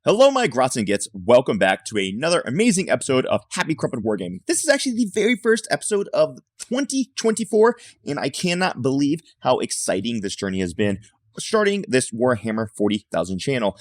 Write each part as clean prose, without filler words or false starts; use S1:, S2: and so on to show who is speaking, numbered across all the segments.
S1: Hello, my grots and gits. Welcome back to another amazing episode of Happy Crumpet Wargaming. This is actually the very first episode of 2024, and I cannot believe how exciting this journey has been, starting this Warhammer 40,000 channel.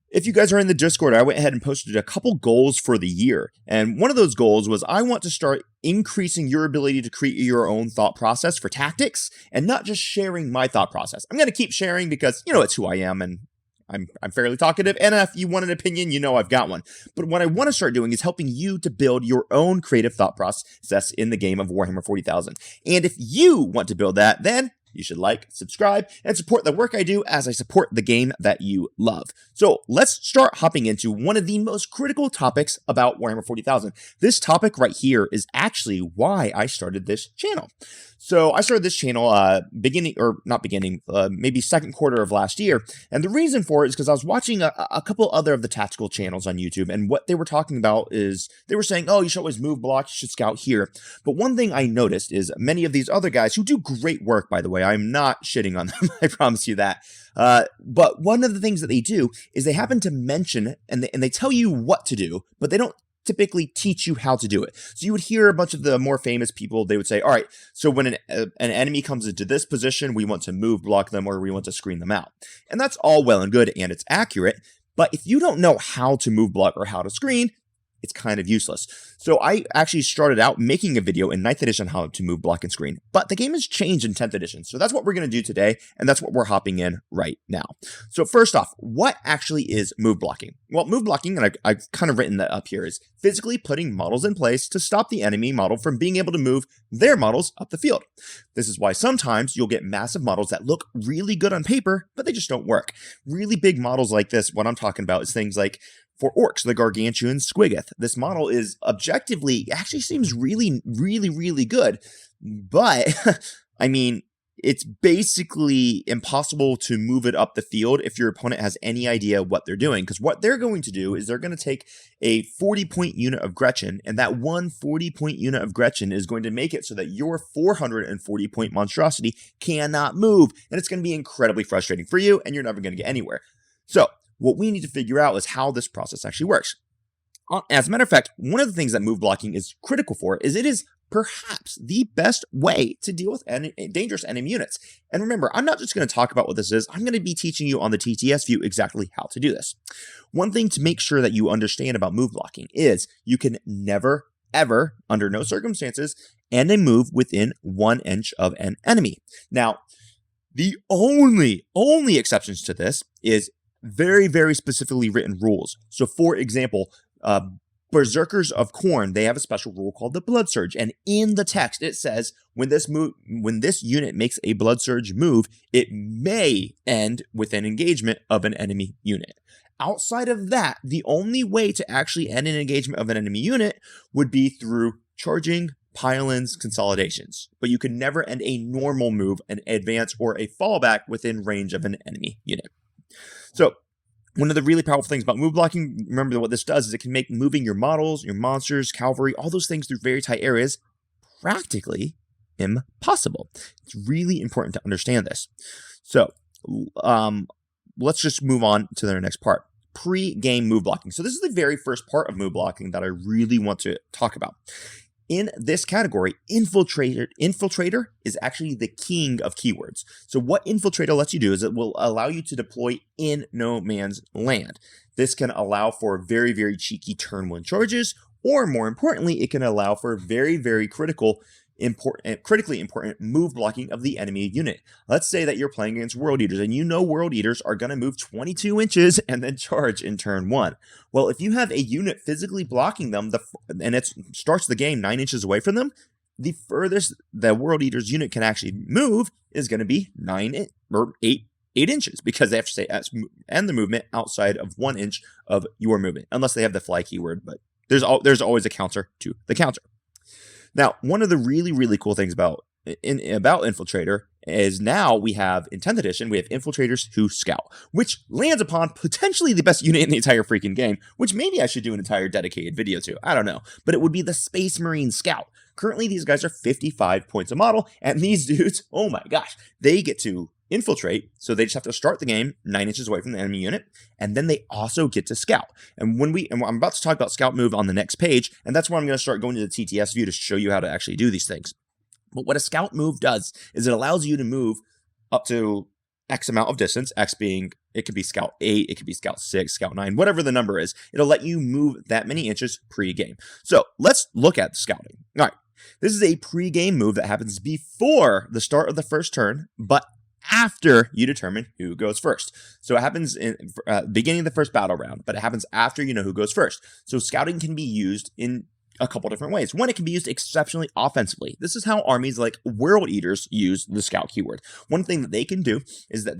S1: If you guys are in the Discord, I went ahead and posted a couple goals for the year, and one of those goals was I want to start increasing your ability to create your own thought process for tactics, and not just sharing my thought process. I'm going to keep sharing because, it's who I am, and I'm fairly talkative, and if you want an opinion, I've got one. But what I want to start doing is helping you to build your own creative thought process in the game of Warhammer 40,000. And if you want to build that, then you should like, subscribe, and support the work I do as I support the game that you love. So let's start hopping into one of the most critical topics about Warhammer 40,000. This topic right here is actually why I started this channel. So I started this channel maybe second quarter of last year. And the reason for it is because I was watching a couple other of the tactical channels on YouTube. And what they were talking about is they were saying, oh, you should always move block, you should scout here. But one thing I noticed is many of these other guys who do great work, by the way, I'm not shitting on them, I promise you that. But one of the things that they do is they happen to mention and they tell you what to do, but they don't typically teach you how to do it. So you would hear a bunch of the more famous people, they would say, all right, so when an enemy comes into this position, we want to move block them or we want to screen them out. And that's all well and good and it's accurate. But if you don't know how to move block or how to screen, it's kind of useless. So I actually started out making a video in 9th edition how to move block and screen, but the game has changed in 10th edition. So that's what we're going to do today, and that's what we're hopping in right now. So first off, what actually is move blocking? Well, move blocking, and I've kind of written that up here, is physically putting models in place to stop the enemy model from being able to move their models up the field. This is why sometimes you'll get massive models that look really good on paper, but they just don't work. Really big models like this, what I'm talking about is things like for orcs, the Gargantuan Squiggoth. This model is objectively, actually seems really, really, really good. But, I mean, it's basically impossible to move it up the field if your opponent has any idea what they're doing. Because what they're going to do is they're going to take a 40-point unit of Gretchen, and that one 40-point unit of Gretchen is going to make it so that your 440-point monstrosity cannot move. And it's going to be incredibly frustrating for you, and you're never going to get anywhere. So, what we need to figure out is how this process actually works. As a matter of fact, one of the things that move blocking is critical for is it is perhaps the best way to deal with dangerous enemy units. And remember, I'm not just going to talk about what this is, I'm going to be teaching you on the TTS view exactly how to do this. One thing to make sure that you understand about move blocking is you can never, ever, under no circumstances, end a move within 1 inch of an enemy. Now, the only exceptions to this is very, very specifically written rules. So, for example, Berserkers of Khorne, they have a special rule called the Blood Surge, and in the text it says when this unit makes a Blood Surge move, it may end with an engagement of an enemy unit. Outside of that, the only way to actually end an engagement of an enemy unit would be through charging, pile-ins, consolidations, but you can never end a normal move, an advance, or a fallback within range of an enemy unit. So, one of the really powerful things about move blocking, remember what this does is it can make moving your models, your monsters, cavalry, all those things through very tight areas practically impossible. It's really important to understand this. So, let's just move on to the next part. Pre-game move blocking. So this is the very first part of move blocking that I really want to talk about. In this category, Infiltrator is actually the king of keywords. So what Infiltrator lets you do is it will allow you to deploy in no man's land. This can allow for very, very cheeky turn 1 charges, or more importantly, it can allow for very, very critically important move blocking of the enemy unit. Let's say that you're playing against World Eaters, and you know World Eaters are going to move 22 inches and then charge in turn 1. Well, if you have a unit physically blocking them, and it starts the game 9 inches away from them, the furthest the World Eaters unit can actually move is going to be 8 inches, because they have to stay end the movement outside of 1 inch of your movement, unless they have the fly keyword, but there's always a counter to the counter. Now, one of the really, really cool things about Infiltrator is now we have, in 10th edition, we have Infiltrators who scout, which lands upon potentially the best unit in the entire freaking game, which maybe I should do an entire dedicated video to. I don't know. But it would be the Space Marine Scout. Currently, these guys are 55 points a model, and these dudes, oh my gosh, they get to infiltrate, so they just have to start the game 9 inches away from the enemy unit, and then they also get to scout. And I'm about to talk about scout move on the next page, and that's where I'm going to start going to the TTS view to show you how to actually do these things. But what a scout move does is it allows you to move up to X amount of distance, X being, it could be scout 8, it could be scout 6, scout 9, whatever the number is. It'll let you move that many inches pre-game. So let's look at the scouting. All right, this is a pre-game move that happens before the start of the first turn, but after you determine who goes first. So it happens in beginning of the first battle round, but it happens after you know who goes first. So scouting can be used in a couple different ways. One, it can be used exceptionally offensively. This is how armies like World Eaters use the scout keyword. One thing that they can do is that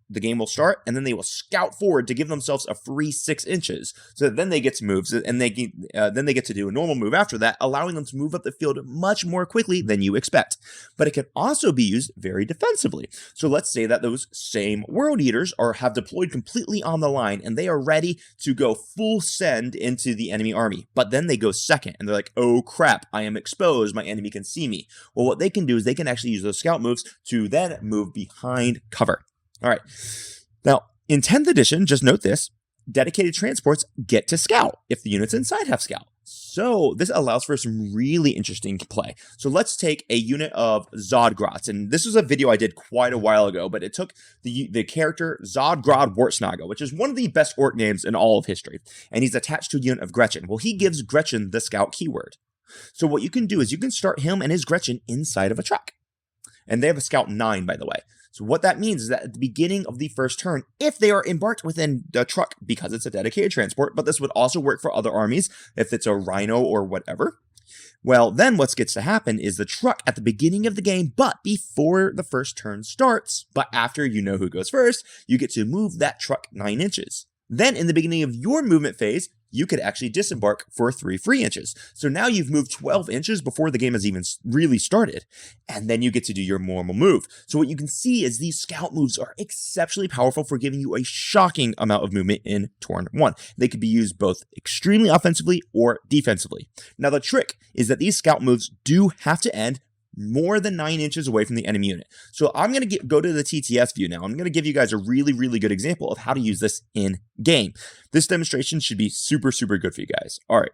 S1: the game will start, and then they will scout forward to give themselves a free 6 inches. So then they get to move, and then they get to do a normal move after that, allowing them to move up the field much more quickly than you expect. But it can also be used very defensively. So let's say that those same World Eaters have deployed completely on the line, and they are ready to go full send into the enemy army. But then they go second, and they're like, oh crap, I am exposed, my enemy can see me. Well, what they can do is they can actually use those scout moves to then move behind cover. All right. Now, in 10th edition, just note this, dedicated transports get to scout if the units inside have scout. So this allows for some really interesting play. So let's take a unit of Zodgrots, and this was a video I did quite a while ago, but it took the character Zodgrod Wartsnaga, which is one of the best orc names in all of history, and he's attached to a unit of Gretchen. Well, he gives Gretchen the scout keyword. So what you can do is you can start him and his Gretchen inside of a truck. And they have a scout 9, by the way. So what that means is that at the beginning of the first turn, if they are embarked within the truck, because it's a dedicated transport, but this would also work for other armies if it's a rhino or whatever, well, then what gets to happen is the truck at the beginning of the game, but before the first turn starts, but after you know who goes first, you get to move that truck 9 inches. Then in the beginning of your movement phase, you could actually disembark for 3 free inches. So now you've moved 12 inches before the game has even really started. And then you get to do your normal move. So what you can see is these scout moves are exceptionally powerful for giving you a shocking amount of movement in turn 1. They could be used both extremely offensively or defensively. Now the trick is that these scout moves do have to end more than 9 inches away from the enemy unit. So I'm going to go to the TTS view now. I'm going to give you guys a really, really good example of how to use this in game. This demonstration should be super, super good for you guys. All right.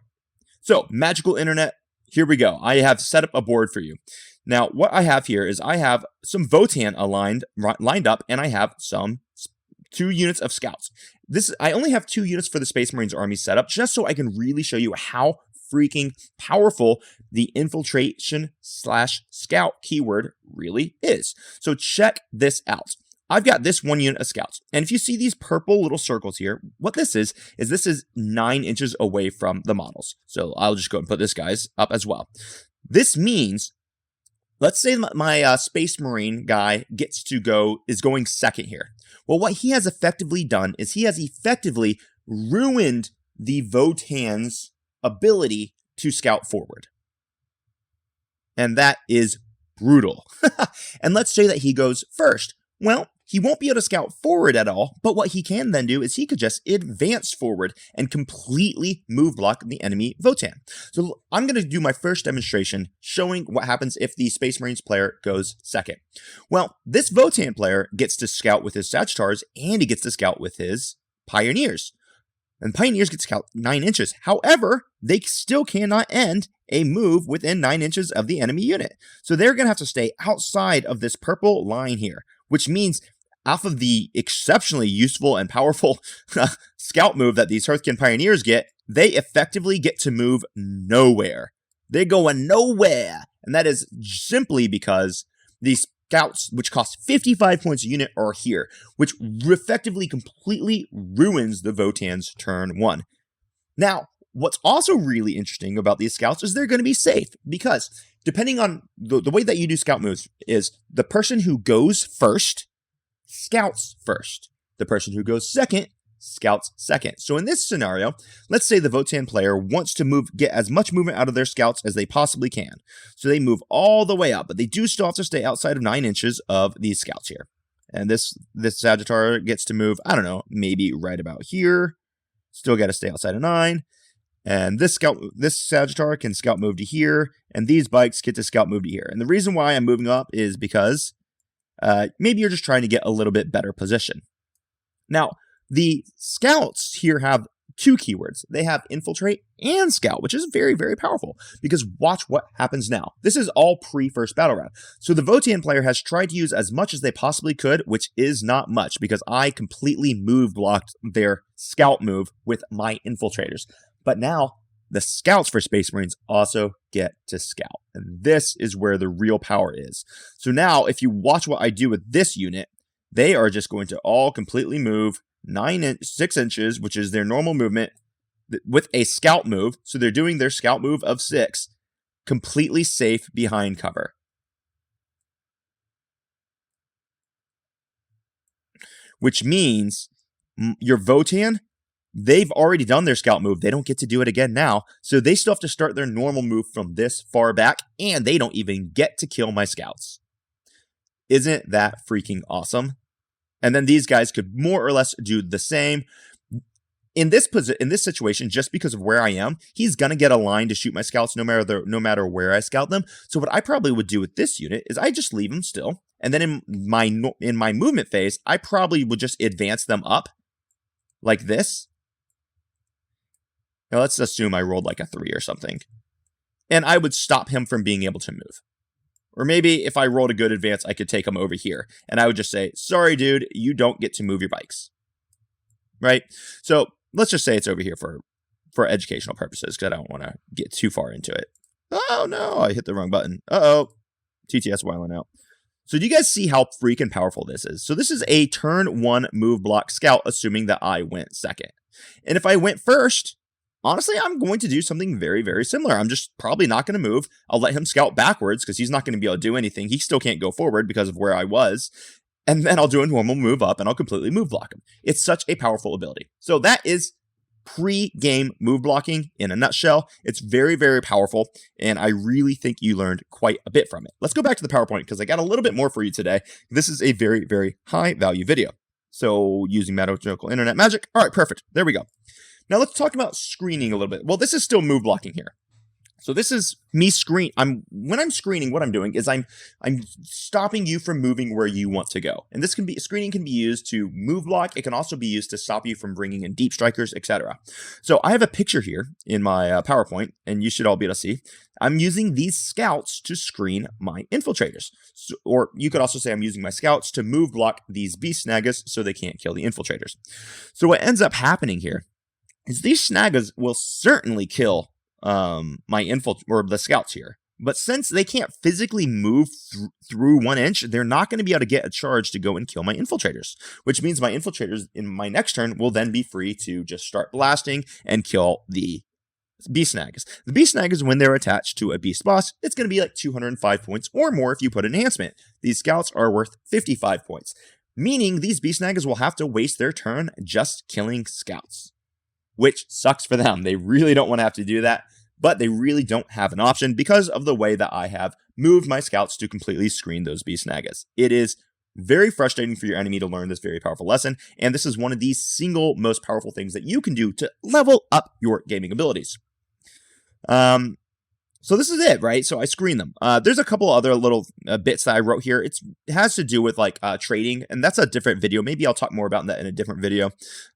S1: So magical internet, here we go. I have set up a board for you. Now, what I have here is I have some Votann lined up, and I have 2 units of scouts. I only have 2 units for the Space Marines army set up, just so I can really show you how freaking powerful the infiltration/scout keyword really is. So check this out. I've got this 1 unit of scouts, and if you see these purple little circles here, what this is this is 9 inches away from the models. So I'll just go and put this guys up as well. This means, let's say my Space Marine guy is going second here. Well, what he has effectively done is he has effectively ruined the Votann's ability to scout forward. And that is brutal. And let's say that he goes first. Well, he won't be able to scout forward at all, but what he can then do is he could just advance forward and completely move block the enemy Votann. So I'm going to do my first demonstration showing what happens if the Space Marines player goes second. Well, this Votann player gets to scout with his Sagittars, and he gets to scout with his Pioneers. And Pioneers get to scout 9 inches. However, they still cannot end a move within 9 inches of the enemy unit. So they're going to have to stay outside of this purple line here, which means off of the exceptionally useful and powerful scout move that these Hearthkin Pioneers get, they effectively get to move nowhere. They're going nowhere. And that is simply because these scouts, which cost 55 points a unit, are here, which effectively completely ruins the Votann's turn 1. Now, what's also really interesting about these scouts is they're going to be safe, because depending on the way that you do scout moves is the person who goes first scouts first. The person who goes second scouts second. So in this scenario, let's say the Votann player wants to get as much movement out of their scouts as they possibly can. So they move all the way up, but they do still have to stay outside of 9 inches of these scouts here. And this Sagittar gets to move, I don't know, maybe right about here. Still got to stay outside of 9. And this Sagittar can scout move to here, and these bikes get to scout move to here. And the reason why I'm moving up is because maybe you're just trying to get a little bit better position. Now, the scouts here have two keywords. They have infiltrate and scout, which is very, very powerful, because watch what happens now. This is all pre-first battle round. So the Votann player has tried to use as much as they possibly could, which is not much, because I completely move blocked their scout move with my infiltrators. But now the scouts for Space Marines also get to scout. And this is where the real power is. So now if you watch what I do with this unit, they are just going to all completely move 6 inches, which is their normal movement, with a scout move. So they're doing their scout move of 6, completely safe behind cover. Which means your Votann, they've already done their scout move. They don't get to do it again now. So they still have to start their normal move from this far back, and they don't even get to kill my scouts. Isn't that freaking awesome? And then these guys could more or less do the same. In this situation, just because of where I am, he's going to get a line to shoot my scouts no matter where I scout them. So what I probably would do with this unit is I just leave them still. And then in my movement phase, I probably would just advance them up like this. Now let's assume I rolled like a 3 or something. And I would stop him from being able to move. Or maybe if I rolled a good advance, I could take him over here. And I would just say, sorry, dude, you don't get to move your bikes. Right? So let's just say it's over here for educational purposes, because I don't want to get too far into it. Oh, no, I hit the wrong button. Uh-oh. TTS wiling out. So do you guys see how freaking powerful this is? So this is a turn 1 move block scout, assuming that I went second. And if I went first, honestly, I'm going to do something very, very similar. I'm just probably not going to move. I'll let him scout backwards because he's not going to be able to do anything. He still can't go forward because of where I was. And then I'll do a normal move up and I'll completely move block him. It's such a powerful ability. So that is pre-game move blocking in a nutshell. It's very, very powerful. And I really think you learned quite a bit from it. Let's go back to the PowerPoint because I got a little bit more for you today. This is a very, very high value video. So using magical internet magic. All right, perfect. There we go. Now let's talk about screening a little bit. Well, this is still move blocking here. So this is me when I'm screening, what I'm doing is I'm stopping you from moving where you want to go. And screening can be used to move block. It can also be used to stop you from bringing in deep strikers, etc. So I have a picture here in my PowerPoint, and you should all be able to see. I'm using these scouts to screen my infiltrators. Or you could also say I'm using my scouts to move block these beast snaggers so they can't kill the infiltrators. So what ends up happening here is these snaggers will certainly kill the scouts here. But since they can't physically move through 1 inch, they're not going to be able to get a charge to go and kill my infiltrators, which means my infiltrators in my next turn will then be free to just start blasting and kill the beast snaggers. The beast snaggers, when they're attached to a beast boss, it's going to be like 205 points or more if you put enhancement. These scouts are worth 55 points, meaning these beast snaggers will have to waste their turn just killing scouts, which sucks for them. They really don't want to have to do that, but they really don't have an option because of the way that I have moved my scouts to completely screen those beast snaggers. It is very frustrating for your enemy to learn this very powerful lesson, and this is one of the single most powerful things that you can do to level up your gaming abilities. So this is it, right? So I screen them. There's a couple other little bits that I wrote here. It has to do with like trading, and that's a different video. Maybe I'll talk more about that in a different video.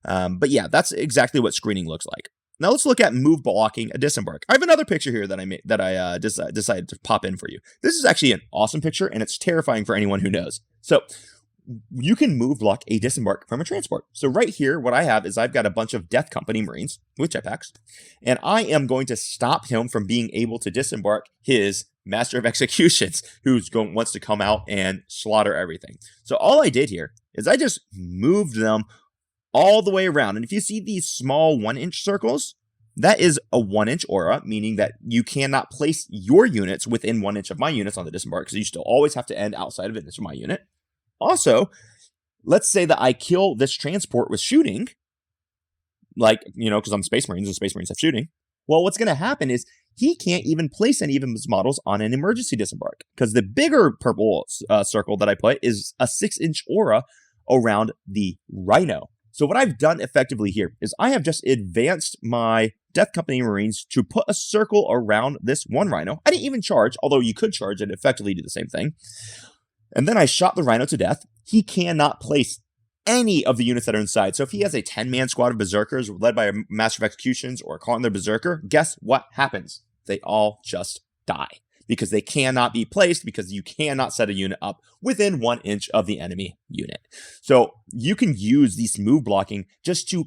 S1: But yeah, that's exactly what screening looks like. Now let's look at move blocking a disembark. I have another picture here that I decided to pop in for you. This is actually an awesome picture, and it's terrifying for anyone who knows. So you can move block a disembark from a transport. So right here, what I have is I've got a bunch of Death Company Marines with jetpacks, and I am going to stop him from being able to disembark his Master of Executions, wants to come out and slaughter everything. So all I did here is I just moved them all the way around. And if you see these small 1 inch circles, that is a 1 inch aura, meaning that you cannot place your units within 1 inch of my units on the disembark, because you still always have to end outside of an inch of my unit. Also, let's say that I kill this transport with shooting, like, because I'm Space Marines and Space Marines have shooting. Well, what's going to happen is he can't even place any of his models on an emergency disembark, because the bigger purple circle that I put is a 6 inch aura around the Rhino. So what I've done effectively here is I have just advanced my Death Company Marines to put a circle around this one Rhino. I didn't even charge, although you could charge and effectively do the same thing. And then I shot the Rhino to death. He cannot place any of the units that are inside. So if he has a 10-man squad of Berserkers led by a Master of Executions or calling their Berserker, guess what happens? They all just die because they cannot be placed because you cannot set a unit up within 1 inch of the enemy unit. So you can use these move blocking just to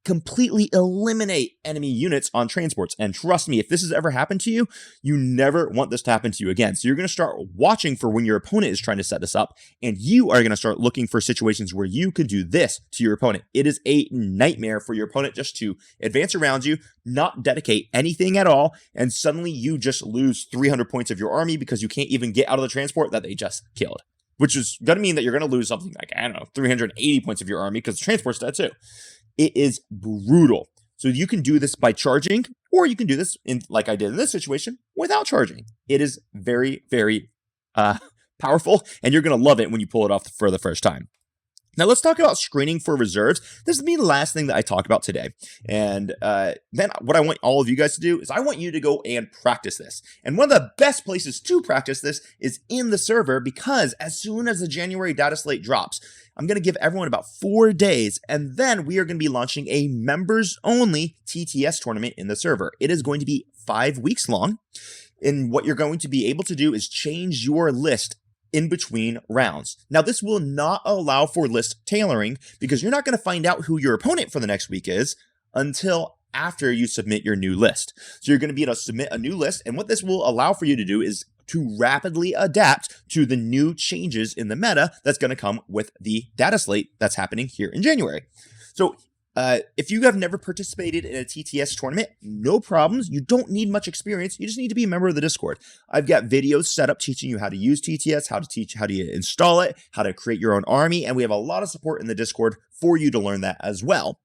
S1: completely eliminate enemy units on transports. And trust me, if this has ever happened to you, you never want this to happen to you again. So you're going to start watching for when your opponent is trying to set this up, and you are going to start looking for situations where you could do this to your opponent. It is a nightmare for your opponent just to advance around you, not dedicate anything at all, and suddenly you just lose 300 points of your army because you can't even get out of the transport that they just killed. Which is going to mean that you're going to lose something like, 380 points of your army because the transport's dead too. It is brutal. So you can do this by charging, or you can do this like I did in this situation without charging. It is very, very powerful, and you're going to love it when you pull it off for the first time. Now let's talk about screening for reserves. This will be the last thing that I talk about today. And then what I want all of you guys to do is I want you to go and practice this. And one of the best places to practice this is in the server, because as soon as the January data slate drops, I'm going to give everyone about 4 days, and then we are going to be launching a members-only TTS tournament in the server. It is going to be 5 weeks long, and what you're going to be able to do is change your list in between rounds. Now, this will not allow for list tailoring because you're not going to find out who your opponent for the next week is until after you submit your new list. So you're going to be able to submit a new list, and what this will allow for you to do is to rapidly adapt to the new changes in the meta that's going to come with the data slate that's happening here in January. So if you have never participated in a TTS tournament, no problems. You don't need much experience. You just need to be a member of the Discord. I've got videos set up teaching you how to use TTS, how to install it, how to create your own army, and we have a lot of support in the Discord for you to learn that as well.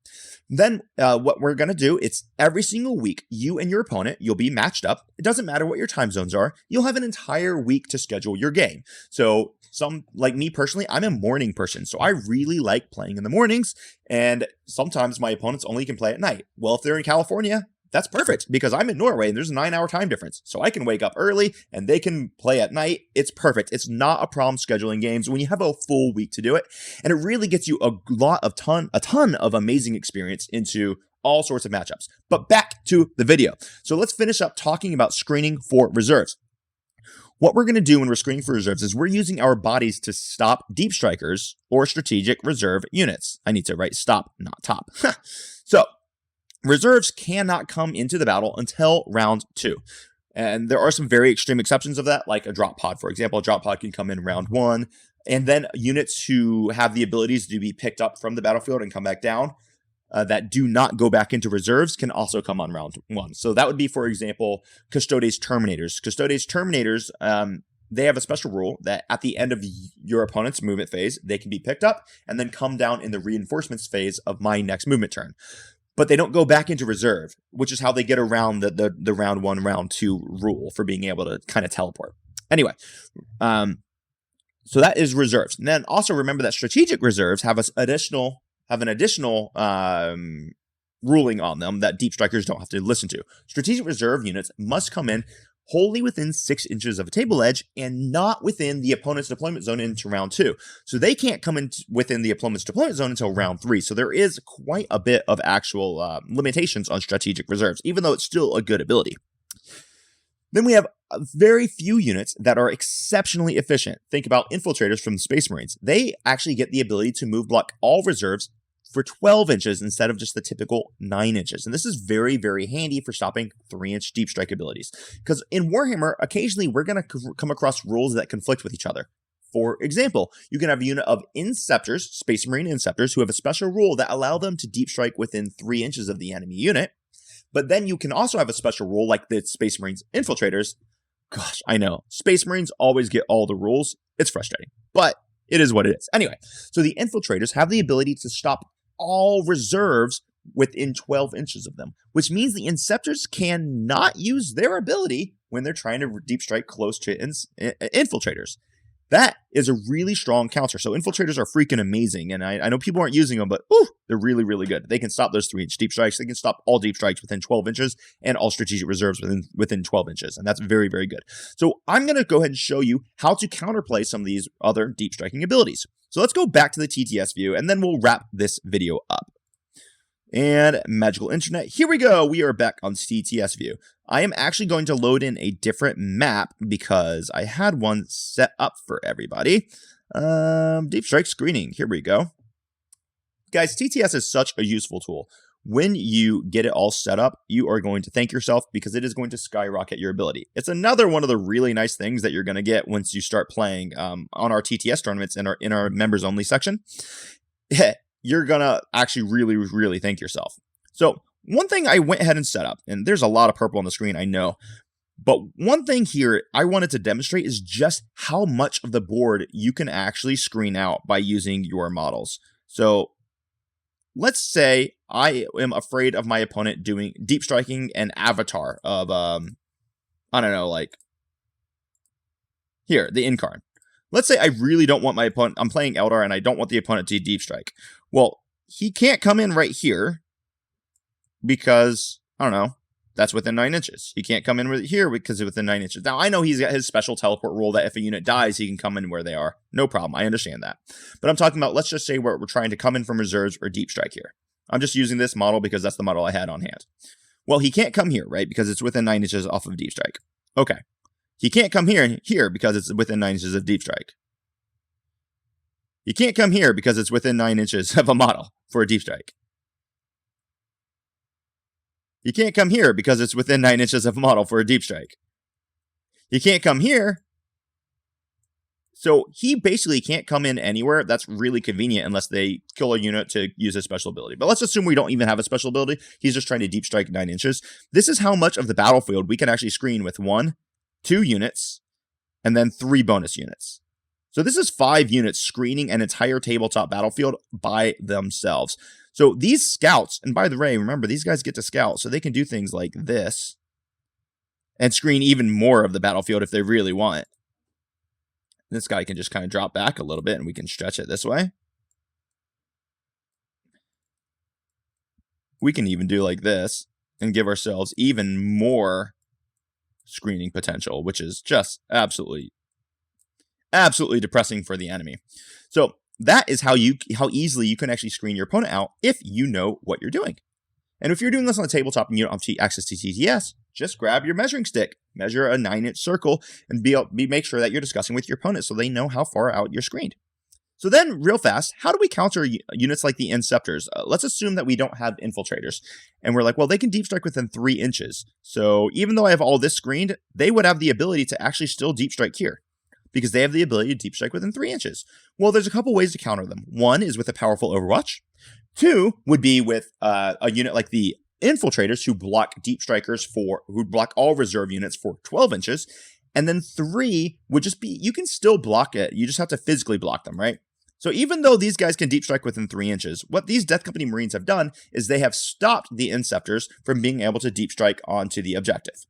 S1: Then what we're going to do, it's every single week, you and your opponent, you'll be matched up. It doesn't matter what your time zones are. You'll have an entire week to schedule your game. So some, like me personally, I'm a morning person, so I really like playing in the mornings, and sometimes my opponents only can play at night. Well, if they're in California, that's perfect, because I'm in Norway, and there's a 9-hour time difference, so I can wake up early, and they can play at night. It's perfect. It's not a problem scheduling games when you have a full week to do it, and it really gets you a ton of amazing experience into all sorts of matchups. But back to the video. So let's finish up talking about screening for reserves. What we're going to do when we're screening for reserves is we're using our bodies to stop deep strikers or strategic reserve units. I need to write stop, not top. So reserves cannot come into the battle until round 2. And there are some very extreme exceptions of that, like a drop pod, for example. A drop pod can come in round 1, and then units who have the abilities to be picked up from the battlefield and come back down that do not go back into reserves can also come on round 1. So that would be, for example, Custodes Terminators. Custodes Terminators, they have a special rule that at the end of your opponent's movement phase, they can be picked up and then come down in the reinforcements phase of my next movement turn. But they don't go back into reserve, which is how they get around the round 1, round 2 rule for being able to kind of teleport. Anyway, so that is reserves. And then also remember that strategic reserves have an additional ruling on them that deep strikers don't have to listen to. Strategic reserve units must come in wholly within 6 inches of a table edge and not within the opponent's deployment zone into round 2. So they can't come in within the opponent's deployment zone until round 3. So there is quite a bit of actual limitations on strategic reserves, even though it's still a good ability. Then we have very few units that are exceptionally efficient. Think about infiltrators from the Space Marines. They actually get the ability to move block all reserves for 12 inches instead of just the typical 9 inches. And this is very, very handy for stopping 3-inch deep strike abilities. Because in Warhammer, occasionally we're going to come across rules that conflict with each other. For example, you can have a unit of Inceptors, Space Marine Inceptors, who have a special rule that allow them to deep strike within 3 inches of the enemy unit. But then you can also have a special rule like the Space Marines Infiltrators. Gosh, I know. Space Marines always get all the rules. It's frustrating, but it is what it is. Anyway, so the Infiltrators have the ability to stop all reserves within 12 inches of them, which means the Inceptors cannot use their ability when they're trying to deep strike close to Infiltrators. That is a really strong counter. So infiltrators are freaking amazing, and I know people aren't using them, but they're really, really good. They can stop those 3-inch deep strikes. They can stop all deep strikes within 12 inches and all strategic reserves within 12 inches, and that's very, very good. So I'm going to go ahead and show you how to counterplay some of these other deep striking abilities. So let's go back to the TTS view, and then we'll wrap this video up. And magical internet, here we go. We are back on TTS view. I am actually going to load in a different map because I had one set up for everybody. Deep strike screening, here we go. Guys, TTS is such a useful tool. When you get it all set up, you are going to thank yourself because it is going to skyrocket your ability. It's another one of the really nice things that you're going to get once you start playing on our TTS tournaments in our members only section. You're going to actually really, really thank yourself. So one thing I went ahead and set up, and there's a lot of purple on the screen, I know, but one thing here I wanted to demonstrate is just how much of the board you can actually screen out by using your models. So let's say I am afraid of my opponent doing deep striking an avatar of, I don't know, like here, the Incarn. Let's say I really don't want my opponent, I'm playing Eldar and I don't want the opponent to deep strike. Well, he can't come in right here because, I don't know, that's within 9 inches. He can't come in here because it's within 9 inches. Now, I know he's got his special teleport rule that if a unit dies, he can come in where they are. No problem. I understand that. But I'm talking about, let's just say we're trying to come in from reserves or deep strike here. I'm just using this model because that's the model I had on hand. Well, he can't come here, right? Because it's within 9 inches off of deep strike. Okay. He can't come here because it's within 9 inches of deep strike. He can't come here because it's within 9 inches of a model for a deep strike. He can't come here because it's within 9 inches of a model for a deep strike. He can't come here. So he basically can't come in anywhere. That's really convenient unless they kill a unit to use a special ability. But let's assume we don't even have a special ability. He's just trying to deep strike 9 inches. This is how much of the battlefield we can actually screen with 1, 2 units, and then 3 bonus units. So this is 5 units screening an entire tabletop battlefield by themselves. So these scouts, and by the way, remember, these guys get to scout, so they can do things like this and screen even more of the battlefield if they really want. This guy can just kind of drop back a little bit, and we can stretch it this way. We can even do like this and give ourselves even more screening potential, which is just absolutely depressing for the enemy. So that is how easily you can actually screen your opponent out if you know what you're doing. And if you're doing this on the tabletop and you don't have access to TTS, just grab your measuring stick, measure a 9-inch circle, and make sure that you're discussing with your opponent so they know how far out you're screened. So then, real fast, how do we counter units like the Inceptors? Let's assume that we don't have infiltrators. And we're like, well, they can deep strike within 3 inches. So even though I have all this screened, they would have the ability to actually still deep strike here, because they have the ability to deep strike within 3 inches. Well, there's a couple ways to counter them. One is with a powerful Overwatch. 2 would be with a unit like the Infiltrators, who block deep strikers who block all reserve units for 12 inches. And then 3 would just be, you can still block it. You just have to physically block them, right? So even though these guys can deep strike within 3 inches, what these Death Company Marines have done is they have stopped the Inceptors from being able to deep strike onto the objective.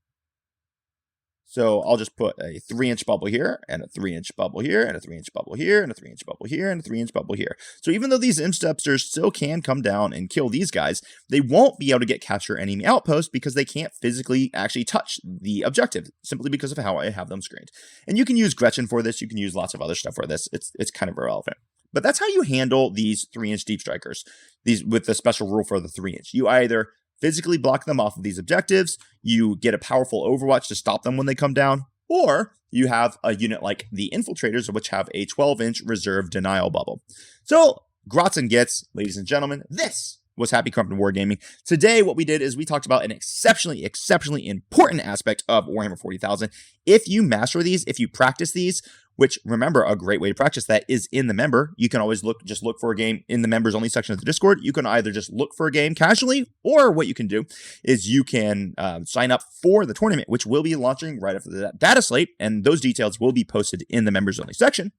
S1: So I'll just put a 3-inch bubble here, and a 3-inch bubble here, and a 3-inch bubble here, and a 3-inch bubble here, and a 3-inch bubble here. So even though these Inceptors still can come down and kill these guys, they won't be able to get capture enemy outposts because they can't physically actually touch the objective, simply because of how I have them screened. And you can use Gretchen for this. You can use lots of other stuff for this. It's kind of irrelevant. But that's how you handle these 3-inch deep strikers, these with the special rule for the 3-inch. You either physically block them off of these objectives, you get a powerful Overwatch to stop them when they come down, or you have a unit like the Infiltrators, which have a 12-inch reserve denial bubble. So, Grots and Gits, ladies and gentlemen, this was Happy Crumpin' Wargaming. Today, what we did is we talked about an exceptionally important aspect of Warhammer 40,000. If you master these, if you practice these, which, remember, a great way to practice that is in the member. You can always look for a game in the members only section of the Discord. You can either just look for a game casually, or what you can do is you can sign up for the tournament, which will be launching right after the data slate, and those details will be posted in the members only section.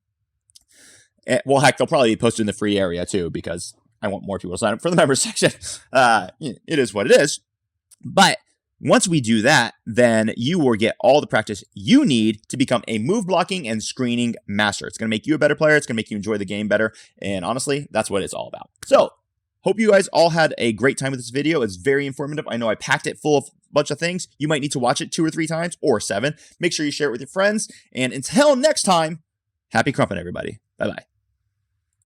S1: Well, heck, they'll probably be posted in the free area too, because I want more people to sign up for the members section. It is what it is. But Once we do that, then you will get all the practice you need to become a move blocking and screening master. It's going to make you a better player. It's going to make you enjoy the game better. And honestly, that's what it's all about. So, hope you guys all had a great time with this video. It's very informative. I know I packed it full of a bunch of things. You might need to watch it 2 or 3 times or 7. Make sure you share it with your friends. And until next time, happy crumping, everybody. Bye-bye.